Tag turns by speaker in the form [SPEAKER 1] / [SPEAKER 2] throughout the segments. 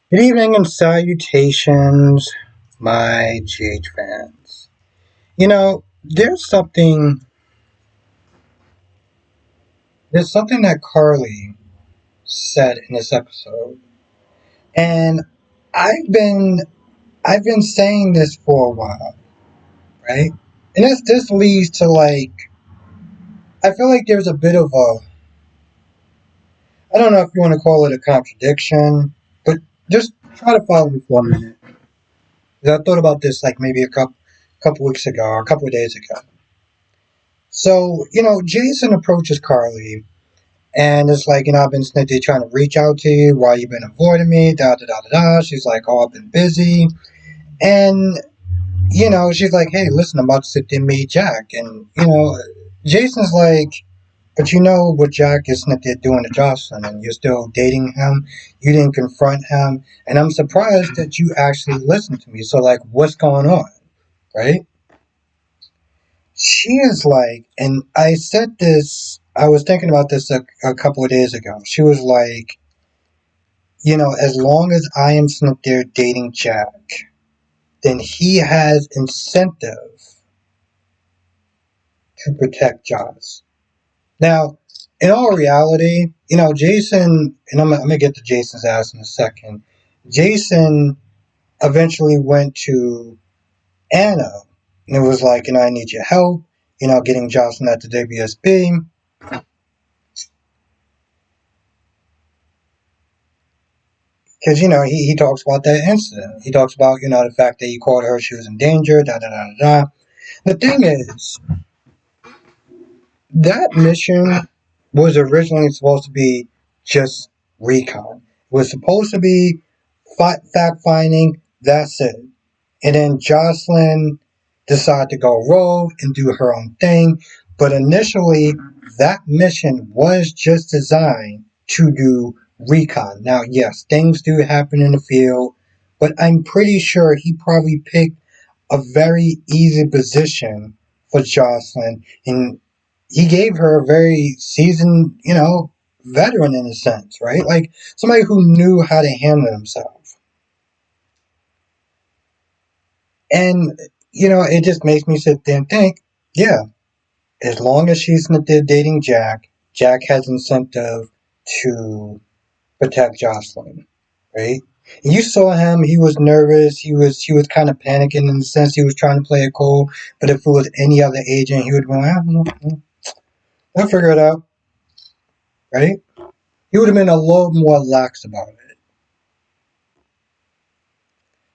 [SPEAKER 1] Good evening and salutations, my GH fans. There's something that Carly said in this episode, and I've been I've been saying this for a while, right? And this leads to I feel like there's a bit of a, I don't know if you want to call it a contradiction, but just try to follow me for a minute. 'Cause I thought about this like maybe a couple weeks ago or a couple of days ago. So, Jason approaches Carly and it's like, I've been snitty trying to reach out to you. Why you been avoiding me? Da da da da da. She's like, oh, I've been busy. And, she's like, hey, listen, I'm about to sit there and meet Jack. And, Jason's like, but you know what Jack is not there doing to Josslyn and you're still dating him. You didn't confront him. And I'm surprised that you actually listened to me. So, like, what's going on? Right? She is like, and I said this, I was thinking about this a couple of days ago. She was like, as long as I am not there dating Jack, then he has incentive to protect Joss. Now, in all reality, Jason, and I'm going to get to Jason's ass in a second. Jason eventually went to Anna and it was like, I need your help, getting Jocelyn at the WSB. Because, he talks about that incident. He talks about, the fact that he called her, she was in danger, da da da da da. The thing is, that mission was originally supposed to be just recon. It was supposed to be fact finding, that's it. And then Jocelyn decided to go rogue and do her own thing. But initially, that mission was just designed to do recon. Now, yes, things do happen in the field, but I'm pretty sure he probably picked a very easy position for Jocelyn, and he gave her a very seasoned, veteran in a sense, right? Like somebody who knew how to handle himself. And, it just makes me sit there and think, yeah, as long as she's not there dating Jack, Jack has incentive to protect Josslyn, right? And you saw him; he was nervous. He was kind of panicking in the sense he was trying to play it cool. But if it was any other agent, he would have been like, I don't know, I'll figure it out, right? He would have been a little more lax about it.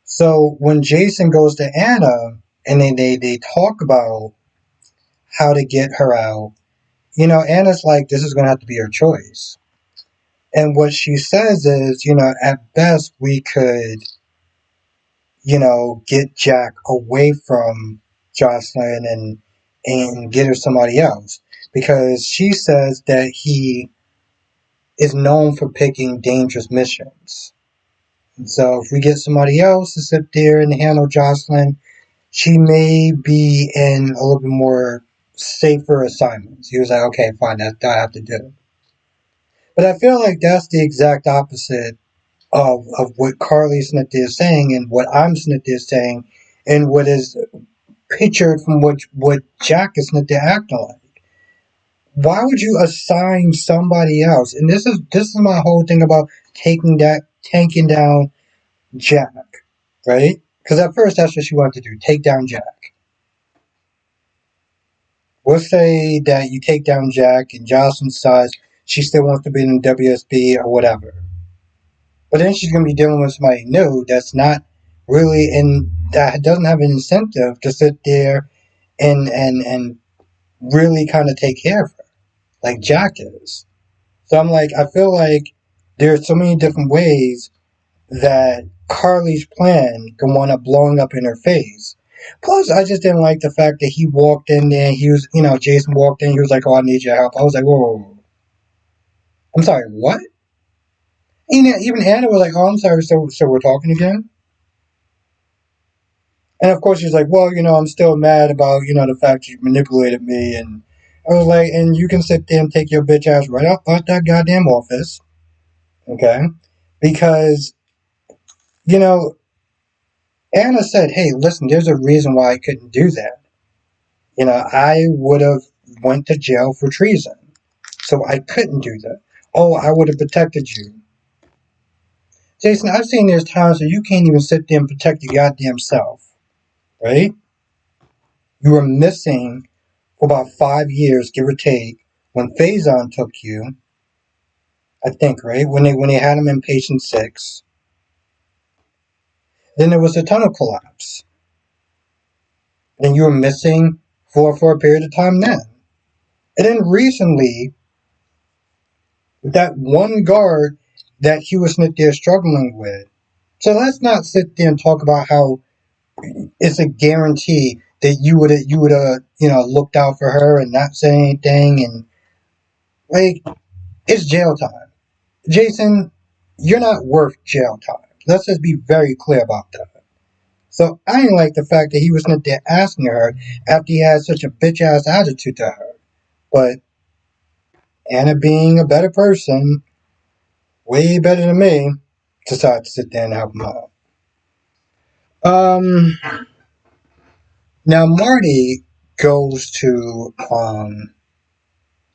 [SPEAKER 1] So when Jason goes to Anna and they talk about how to get her out, Anna's like, this is going to have to be her choice. And what she says is, at best we could, get Jack away from Jocelyn and get her somebody else. Because she says that he is known for picking dangerous missions. And so if we get somebody else to sit there and handle Jocelyn, she may be in a little bit more safer assignments. He was like, okay, fine, that's what I have to do. But I feel like that's the exact opposite of what Carly Smith is saying and what I'm Smith is saying and what is pictured from what Jack is Smith acting like. Why would you assign somebody else? And this is my whole thing about tanking down Jack, right? Because at first that's what she wanted to do, take down Jack. We'll say that you take down Jack and Jocelyn decides she still wants to be in the WSB or whatever. But then she's going to be dealing with somebody new that's not really that doesn't have an incentive to sit there and really kind of take care of her, like Jack is. So I'm like, I feel like there's so many different ways that Carly's plan can wind up blowing up in her face. Plus, I just didn't like the fact that he walked in there. He was, Jason walked in. He was like, "Oh, I need your help." I was like, "Whoa, whoa, whoa. I'm sorry, what?" Even Anna was like, "Oh, I'm sorry. So we're talking again?" And of course, she's like, "Well, I'm still mad about the fact you manipulated me." And I was like, "And you can sit there and take your bitch ass right out that goddamn office, okay? Because You know, Anna said, "Hey, listen, there's a reason why I couldn't do that. I would have went to jail for treason, so I couldn't do that. Oh, I would have protected you, Jason. I've seen there's times where you can't even sit there and protect your goddamn self, right? You were missing for about 5 years, give or take, when Faison took you. I think, right? When they had him in patient 6, then there was a tunnel collapse. Then you were missing for a period of time then. And then recently, that one guard that he was sitting there struggling with. So let's not sit there and talk about how it's a guarantee that you would have looked out for her and not said anything, and like, it's jail time. Jason, you're not worth jail time. Let's just be very clear about that. So I didn't like the fact that he was not there asking her after he had such a bitch ass attitude to her. But Anna, being a better person, way better than me, decided to sit there and help him out. Um, Now Marty goes to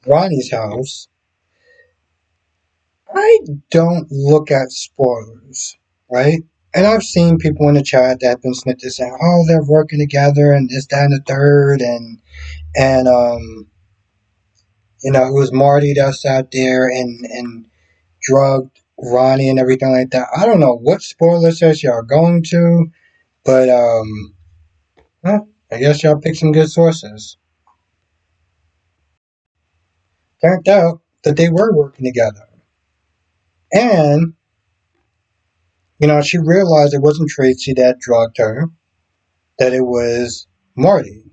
[SPEAKER 1] Ronnie's house. I don't look at spoilers, right? And I've seen people in the chat that have been snitches saying, "Oh, they're working together and this, that, and the third," and it was Marty that sat there and drugged Ronnie and everything like that. I don't know what spoiler sets y'all are going to, but well, I guess y'all picked some good sources. Turned out that they were working together, and she realized it wasn't Tracy that drugged her, that it was Marty.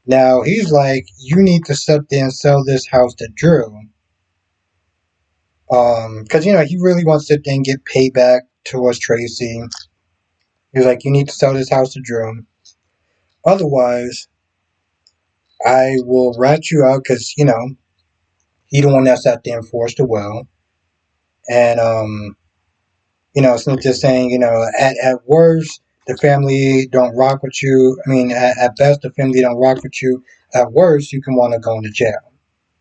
[SPEAKER 1] Now he's like, "You need to sit there and sell this house to Drew." Because he really wants to sit there and get payback towards Tracy. He's like, "You need to sell this house to Drew. Otherwise, I will rat you out because, he the one that sat there and forced the will." And, it's not just saying, at worst, the family don't rock with you. I mean, at best, the family don't rock with you. At worst, you can want to go into jail.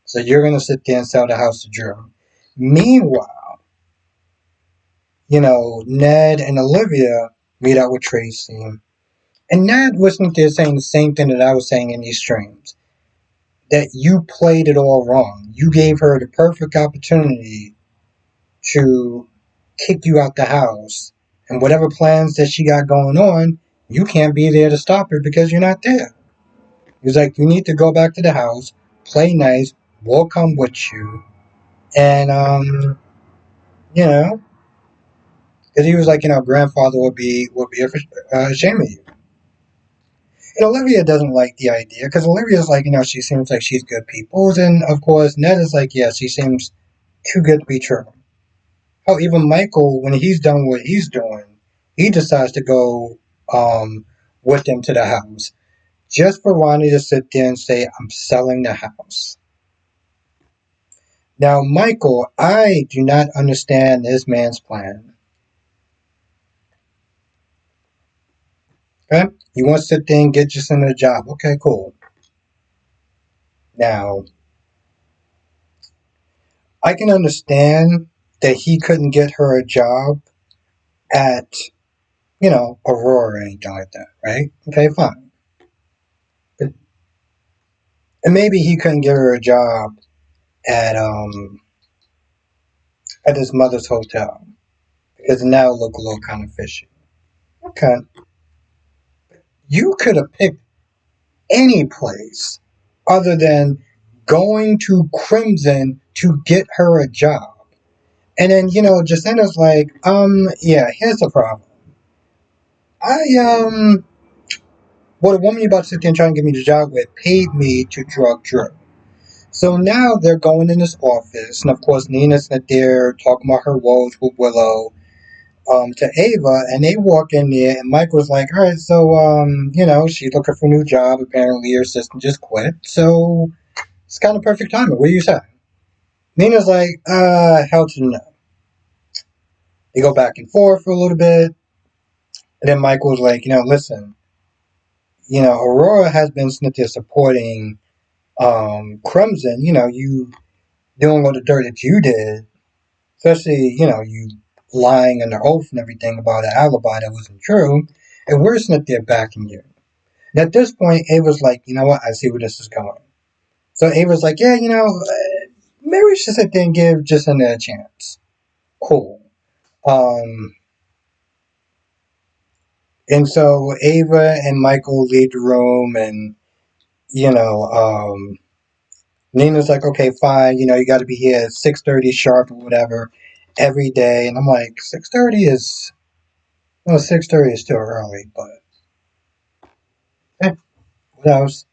[SPEAKER 1] So you're going to sit there and sell the house to Drew. Meanwhile, Ned and Olivia meet up with Tracy. And Ned wasn't there saying the same thing that I was saying in these streams. That you played it all wrong. You gave her the perfect opportunity to kick you out the house. And whatever plans that she got going on, you can't be there to stop her because you're not there. He's like, "You need to go back to the house, play nice, we'll come with you." And, you know, because he was like, grandfather would be ashamed of you. And Olivia doesn't like the idea because Olivia's like, she seems like she's good people. And of course, Ned is like, yeah, she seems too good to be true. Oh, even Michael, when he's done what he's doing, he decides to go with them to the house just for Ronnie to sit there and say, "I'm selling the house." Now, Michael, I do not understand this man's plan. Okay? You want to sit there and get Josslyn a job. Okay, cool. Now, I can understand that he couldn't get her a job at, Aurora or anything like that, right? Okay, fine. But, and maybe he couldn't get her a job at at his mother's hotel because now it looked a little kind of fishy. Okay, you could have picked any place other than going to Crimson to get her a job. And then, Jacinda's like, yeah, here's the problem. I what a woman you about to sit there and try and get me the job with paid me to drug Drew. So now they're going in this office, and of course Nina's not there talking about her woes with Willow, to Ava, and they walk in there, and Mike was like, "All right, so she's looking for a new job. Apparently, her assistant just quit, so it's kind of perfect timing. What do you say?" Nina's like, "Hell to no." They go back and forth for a little bit, and then Michael's like, listen, Aurora has been supporting Crimson. You doing all the dirt that you did, especially you lying under oath and everything about an alibi that wasn't true, and we're sitting there backing you. And at this point, Ava's like, you know what? I see where this is going. So Ava's like, yeah, maybe we should sit there and give Josslyn a chance. Cool. Um, and so Ava and Michael leave the room, and you know, um, Nina's like, okay, fine, you got to be here at 6:30 sharp or whatever every day, and I'm like, 6:30 is 6:30 is still early, but what else?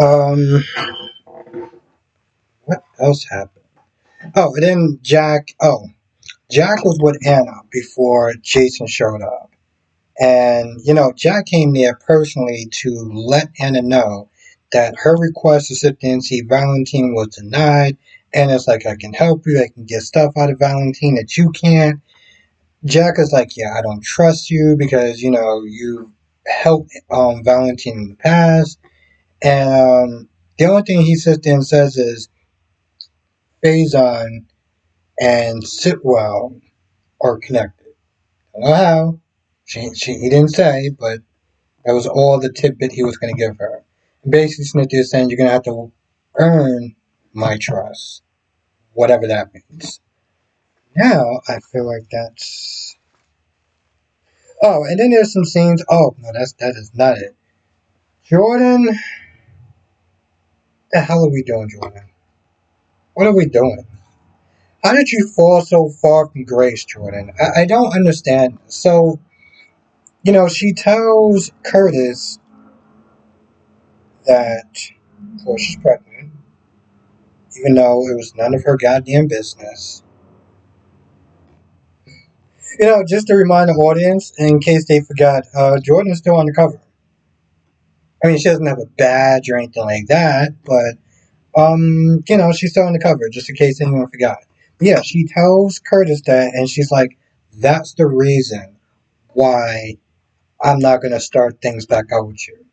[SPEAKER 1] Um, what else happened? Oh, and then Jack. Oh, Jack was with Anna before Jason showed up. And, Jack came there personally to let Anna know that her request to sit there and see Valentine was denied. And it's like, I can help you. I can get stuff out of Valentine that you can't. Jack is like, yeah, I don't trust you because, you helped Valentine in the past. And the only thing he sits there and says is, Faison and Sitwell are connected. I don't know how. He didn't say, but that was all the tidbit he was going to give her. And basically, Smith is saying you're going to have to earn my trust, whatever that means. Now, I feel like that's. Oh, and then there's some scenes. Oh no, that is not it. Jordan, the hell are we doing, Jordan? What are we doing? How did you fall so far from grace, Jordan? I don't understand. So, she tells Curtis that Porsha's pregnant, even though it was none of her goddamn business. Just to remind the audience, in case they forgot, Jordan's still on the cover. I mean, she doesn't have a badge or anything like that, but she's still on the cover, just in case anyone forgot. But yeah, she tells Curtis that, and she's like, "That's the reason why I'm not gonna start things back out with you.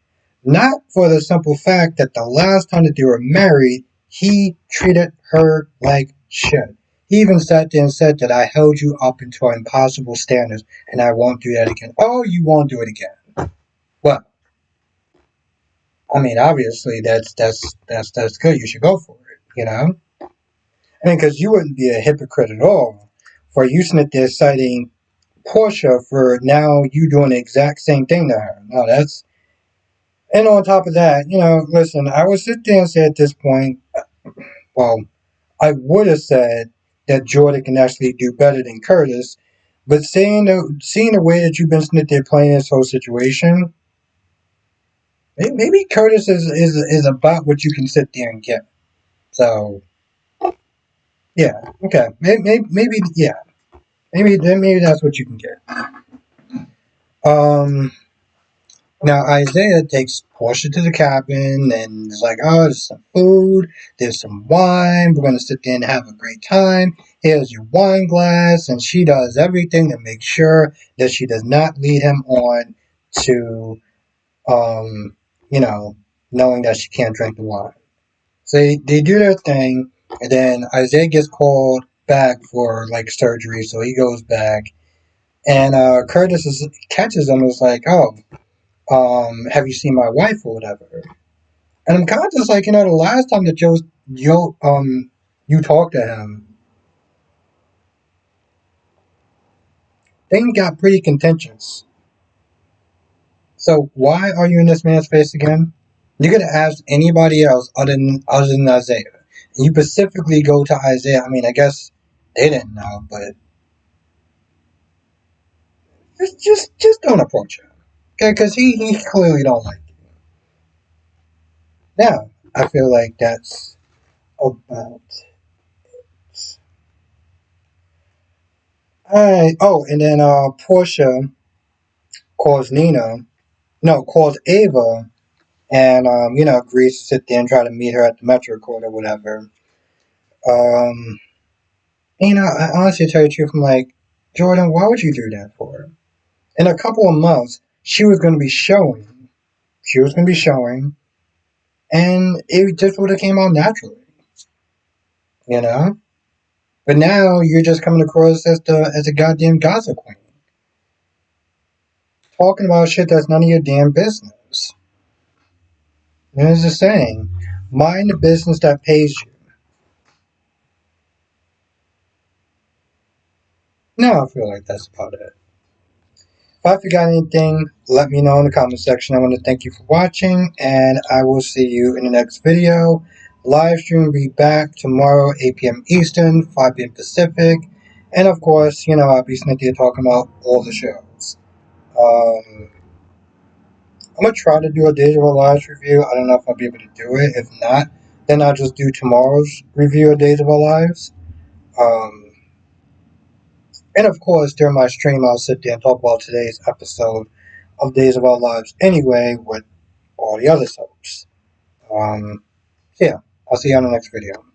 [SPEAKER 1] Not for the simple fact that the last time that they were married, he treated her like shit. He even sat there and said that I held you up into impossible standards and I won't do that again. Oh, you won't do it again. Well, I mean, obviously that's good. You should go for it. I mean, because you wouldn't be a hypocrite at all for you sitting there citing Porsha for now you doing the exact same thing to her. No, that's and on top of that, listen, I would sit there and say at this point, well, I would have said that Jordan can actually do better than Curtis, but seeing the way that you've been sitting there playing this whole situation, maybe Curtis is about what you can sit there and get. So yeah, okay, maybe yeah, maybe that's what you can get. Um, Now Isaiah takes Porsha to the cabin and is like, "Oh, there's some food, there's some wine. We're gonna sit there and have a great time. Here's your wine glass." And she does everything to make sure that she does not lead him on to, um, you know, knowing that she can't drink the wine. So they do their thing, and then Isaiah gets called back for like surgery, so he goes back, and catches him and is like, "Oh, have you seen my wife or whatever?" And I'm kind of just like, the last time that you talked to him, things got pretty contentious. So why are you in this man's face again? You could have asked anybody else other than Isaiah. And you specifically go to Isaiah. I mean, I guess they didn't know, but just don't approach him, okay? Because he clearly don't like you. Now I feel like that's about. Alright. Oh, and then Porsha calls Nina. No, calls Ava and agrees to sit there and try to meet her at the Metro Court or whatever. Um, I honestly tell you the truth, I'm like, Jordan, why would you do that for? In a couple of months, she was going to be showing. She was going to be showing, and it just would have came out naturally, you know. But now you're just coming across as a goddamn gossip queen, talking about shit that's none of your damn business. And it's the saying, mind the business that pays you. No, I feel like that's about it. If I forgot anything, let me know in the comment section. I want to thank you for watching, and I will see you in the next video. Live stream will be back tomorrow, 8 p.m. Eastern, 5 p.m. Pacific. And of course, I'll be sitting here talking about all the shows. Um, I'm going to try to do a Days of Our Lives review. I don't know if I'll be able to do it. If not, then I'll just do tomorrow's review of Days of Our Lives. Um, and of course, during my stream, I'll sit there and talk about today's episode of Days of Our Lives anyway with all the other soaps. Yeah, I'll see you on the next video.